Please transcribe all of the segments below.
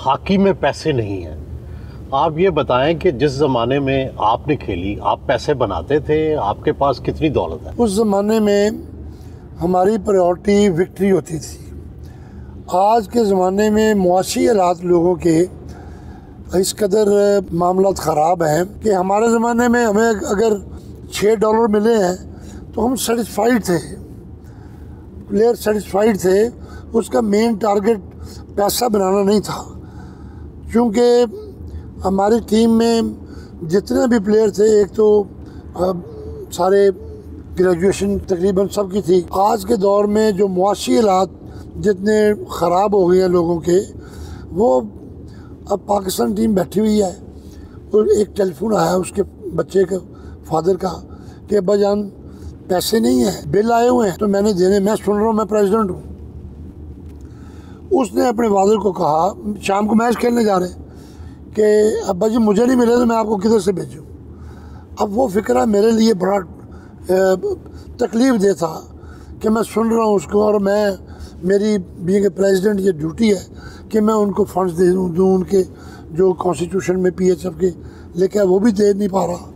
Hockey में पैसे नहीं हैं। आप ये बताएं कि जिस ज़माने में आपने खेली, आप पैसे बनाते थे, आपके पास कितनी दौलत है? उस ज़माने में हमारी प्रायोरिटी विक्ट्री होती थी। आज के ज़माने में मुआशी हालात लोगों के इस कदर मामला ख़राब हैं कि हमारे ज़माने में हमें अगर $6 मिले हैं तो हम सेटिस्फाइड थे, प्लेयर सेटिस्फाइड थे। उसका मेन टारगेट पैसा बनाना नहीं था, क्योंकि हमारी टीम में जितने भी प्लेयर थे, एक तो सारे ग्रेजुएशन तकरीबन सब की थी। आज के दौर में जो मुआशी हालात जितने ख़राब हो गए हैं लोगों के, वो अब पाकिस्तान टीम बैठी हुई है और एक टेलीफोन आया उसके बच्चे का, फादर का, कि अब्बा जान पैसे नहीं है, बिल आए हुए हैं तो मैंने देने, मैं सुन रहा हूँ, मैं प्रेसिडेंट हूँ। उसने अपने फादर को कहा, शाम को मैच खेलने जा रहे कि अब्बा जी मुझे नहीं मिले तो मैं आपको किधर से भेजूँ। अब वो फ़िक्रा मेरे लिए बड़ा तकलीफ़ दे था कि मैं सुन रहा हूँ उसको, और मैं, मेरी बीइंग प्रेसिडेंट ये ड्यूटी है कि मैं उनको फंड्स दे दूँ, उनके जो कॉन्स्टिट्यूशन में PHF के लेके वो भी दे नहीं पा रहा।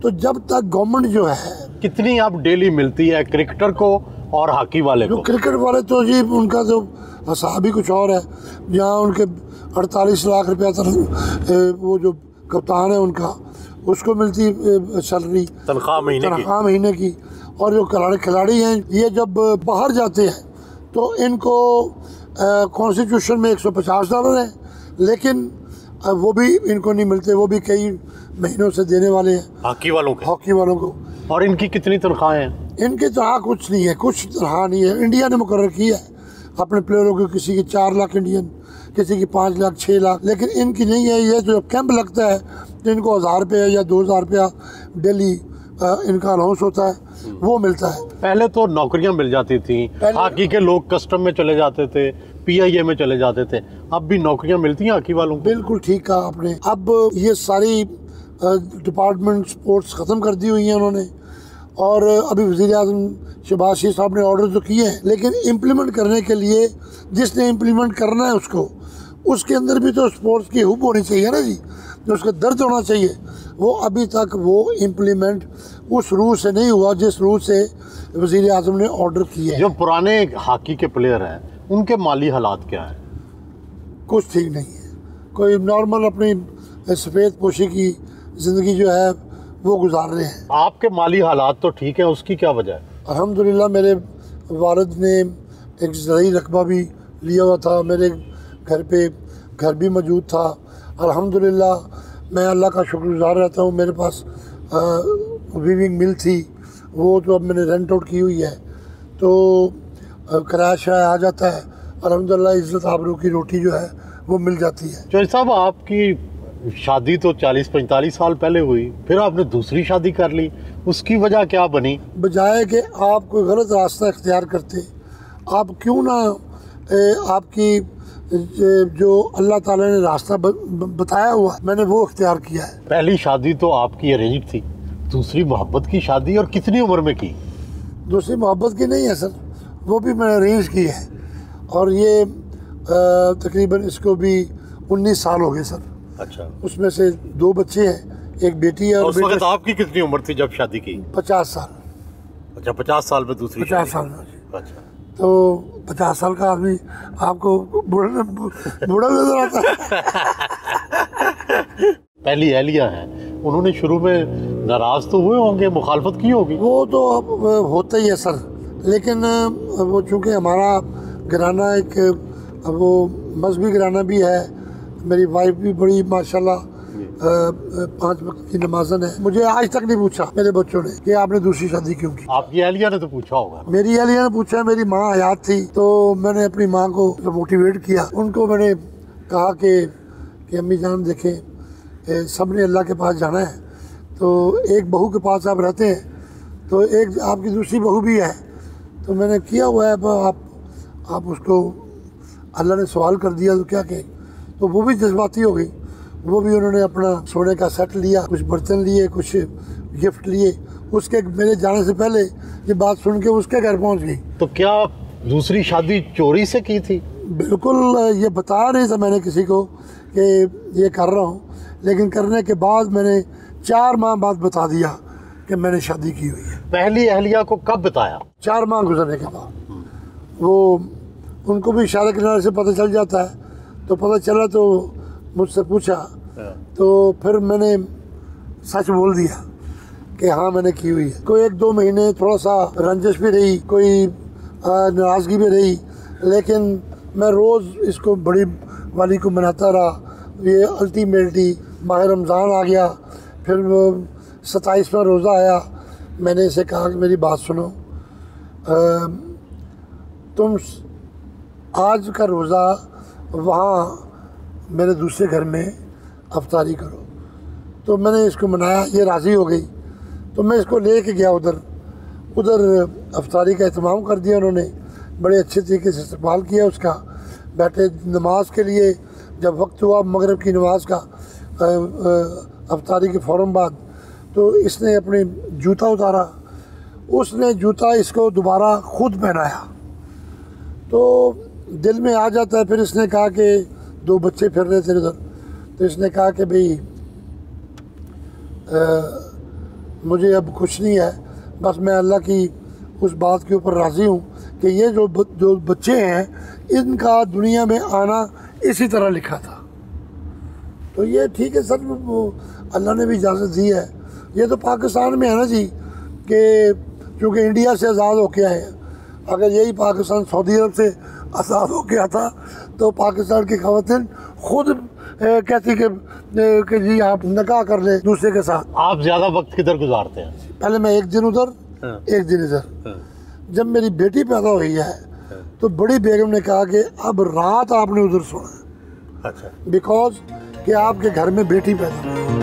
तो जब तक गवर्नमेंट जो है, कितनी आप डेली मिलती है क्रिकेटर को और हॉकी वाले को? क्रिकेट वाले तो जी उनका तो हिसाब ही कुछ और है। जहाँ उनके 48 लाख रुपया तक वो जो कप्तान है उनका, उसको मिलती सैलरी, तनख्वाह महीने की। और जो खिलाड़ी हैं, ये जब बाहर जाते हैं तो इनको कॉन्स्टिट्यूशन में $150 है, लेकिन वो भी इनको नहीं मिलते, वो भी कई महीनों से देने वाले हैं हॉकी वालों को। और इनकी कितनी तनख्वाहें हैं? इनकी तनख्वाह कुछ नहीं है, कुछ तनख्वाह नहीं है। इंडिया ने मुकर्रर की है अपने प्लेयरों को, किसी की 4 लाख इंडियन, किसी की 5 लाख, 6 लाख, लेकिन इनकी नहीं है। ये जो कैंप लगता है तो इनको 1000 रुपया या 2000 रुपया डेली इनका अलाउंस होता है, वो मिलता है। पहले तो नौकरियां मिल जाती थी, हॉकी के लोग कस्टम में चले जाते थे, PIA में चले जाते थे, अब भी नौकरियां मिलती हैं हॉकी वालों को? बिल्कुल ठीक कहा आपने। अब ये सारी डिपार्टमेंट स्पोर्ट्स ख़त्म कर दी हुई हैं उन्होंने, और अभी वज़ीर आज़म शहबाज शरीफ साहब ने ऑर्डर तो किए हैं, लेकिन इम्प्लीमेंट करने के लिए जिसने इम्प्लीमेंट करना है उसके अंदर भी तो स्पोर्ट्स की हुब होनी चाहिए ना जी, जो उसका दर्द होना चाहिए। वो अभी तक वो इम्प्लीमेंट उस रूल से नहीं हुआ जिस रूल से वज़ीर आज़म ने ऑर्डर किया है। जो पुराने हॉकी के प्लेयर हैं, उनके माली हालात क्या है? कुछ ठीक नहीं है। कोई नॉर्मल अपनी सफ़ेद पोशी की ज़िंदगी जो है वो गुजार रहे हैं। आपके माली हालात तो ठीक है, उसकी क्या वजह है? अल्हम्दुलिल्लाह मेरे वालिद ने एक ज़रूरी रकबा भी लिया हुआ था, मेरे घर पे घर भी मौजूद था। अल्हम्दुलिल्लाह मैं अल्लाह का शुक्रगुज़ार रहता हूँ। मेरे पास वीविंग मिल थी, वो तो अब मैंने रेंट आउट की हुई है, तो किराया शराया आ जाता है। अल्हम्दुलिल्लाह इज़्ज़त आबरू की रोटी जो है वो मिल जाती है। चौधरी साहब, आपकी शादी तो 40-45 साल पहले हुई, फिर आपने दूसरी शादी कर ली, उसकी वजह क्या बनी? बजाय कि आप कोई गलत रास्ता इख्तियार करते, आप क्यों ना आपकी जो अल्लाह ताला ने रास्ता बताया हुआ, मैंने वो इख्तियार किया है। पहली शादी तो आपकी अरेंज थी, दूसरी मोहब्बत की शादी, और कितनी उम्र में की? दूसरी मोहब्बत की नहीं है सर, वो भी मैंने अरेंज की है, और ये तकरीबन इसको भी 19 साल हो गए सर। अच्छा। उसमें से 2 बच्चे हैं, एक बेटी है। और उस वक्त आपकी कितनी उम्र थी जब शादी की? 50 साल। अच्छा, 50 साल में दूसरी? 50 साल में। अच्छा। तो 50 साल का आदमी आपको बूढ़ा नजर आता है। पहली एहलिया है, उन्होंने शुरू में नाराज तो हुए होंगे, मुखालफत की होगी? वो तो अब होता ही है सर, लेकिन वो चूँकि हमारा घराना एक वो मजहबी घराना भी है, मेरी वाइफ भी बड़ी माशाल्लाह 5 वक्त की नमाज़न है। मुझे आज तक नहीं पूछा मेरे बच्चों ने कि आपने दूसरी शादी क्यों की। आपकी एहलिया ने तो पूछा होगा? मेरी एहलिया ने पूछा। मेरी माँ हयात थी तो मैंने अपनी माँ को मोटिवेट किया, उनको मैंने कहा कि अम्मी जान देखें, सब ने अल्लाह के पास जाना है, तो एक बहू के पास आप रहते हैं, तो एक आपकी दूसरी बहू भी है, तो मैंने किया हुआ है, आप उसको, अल्लाह ने सवाल कर दिया तो क्या कहें। तो वो भी जज्बाती हो गई, वो भी उन्होंने अपना सोने का सेट लिया, कुछ बर्तन लिए, कुछ गिफ्ट लिए। उसके मेरे जाने से पहले ये बात सुन के उसके घर पहुंच गई। तो क्या दूसरी शादी चोरी से की थी? बिल्कुल ये बताया नहीं था मैंने किसी को कि ये कर रहा हूँ, लेकिन करने के बाद मैंने 4 माह बाद बता दिया कि मैंने शादी की हुई है। पहली अहलिया को कब बताया? 4 माह गुजरने के बाद। वो उनको भी इशारे किनारे से पता चल जाता है, तो पता चला तो मुझसे पूछा, तो फिर मैंने सच बोल दिया कि हाँ मैंने की हुई है। कोई 1-2 महीने थोड़ा सा रंजिश भी रही, कोई नाराज़गी भी रही, लेकिन मैं रोज़ इसको बड़ी वाली को मनाता रहा। ये अल्टीमेटली माह रमज़ान आ गया, फिर 27वां रोज़ा आया। मैंने इसे कहा कि मेरी बात सुनो, तुम आज का रोज़ा वहाँ मेरे दूसरे घर में अफ्तारी करो। तो मैंने इसको मनाया, ये राज़ी हो गई, तो मैं इसको ले कर गया उधर अफ्तारी का एहतमाम कर दिया उन्होंने, बड़े अच्छे तरीके से इस्तेमाल किया उसका। बैठे नमाज के लिए, जब वक्त हुआ मगरिब की नमाज का अफ्तारी के फ़ौरन बाद, तो इसने अपने जूता उतारा, उसने जूता इसको दोबारा ख़ुद पहनाया, तो दिल में आ जाता है। फिर इसने कहा कि 2 बच्चे फिर रहे थे उधर, तो इसने कहा कि भाई मुझे अब कुछ नहीं है, बस मैं अल्लाह की उस बात के ऊपर राज़ी हूँ कि ये जो बच्चे हैं इनका दुनिया में आना इसी तरह लिखा था। तो ये ठीक है, सच में अल्लाह ने भी इजाज़त दी है। ये तो पाकिस्तान में है ना जी, कि क्योंकि इंडिया से आज़ाद होके आए हैं। अगर यही पाकिस्तान सऊदी अरब से आज़ाद हो गया था तो पाकिस्तान की ख़वातीन खुद कहती कि जी आप निकाह कर ले दूसरे के साथ। आप ज़्यादा वक्त किधर गुजारते हैं? पहले मैं 1 दिन उधर, 1 दिन इधर। जब मेरी बेटी पैदा हुई है तो बड़ी बेगम ने कहा कि अब रात आपने उधर सोना है। अच्छा। बिकॉज कि आपके घर में बेटी पैदा हुई।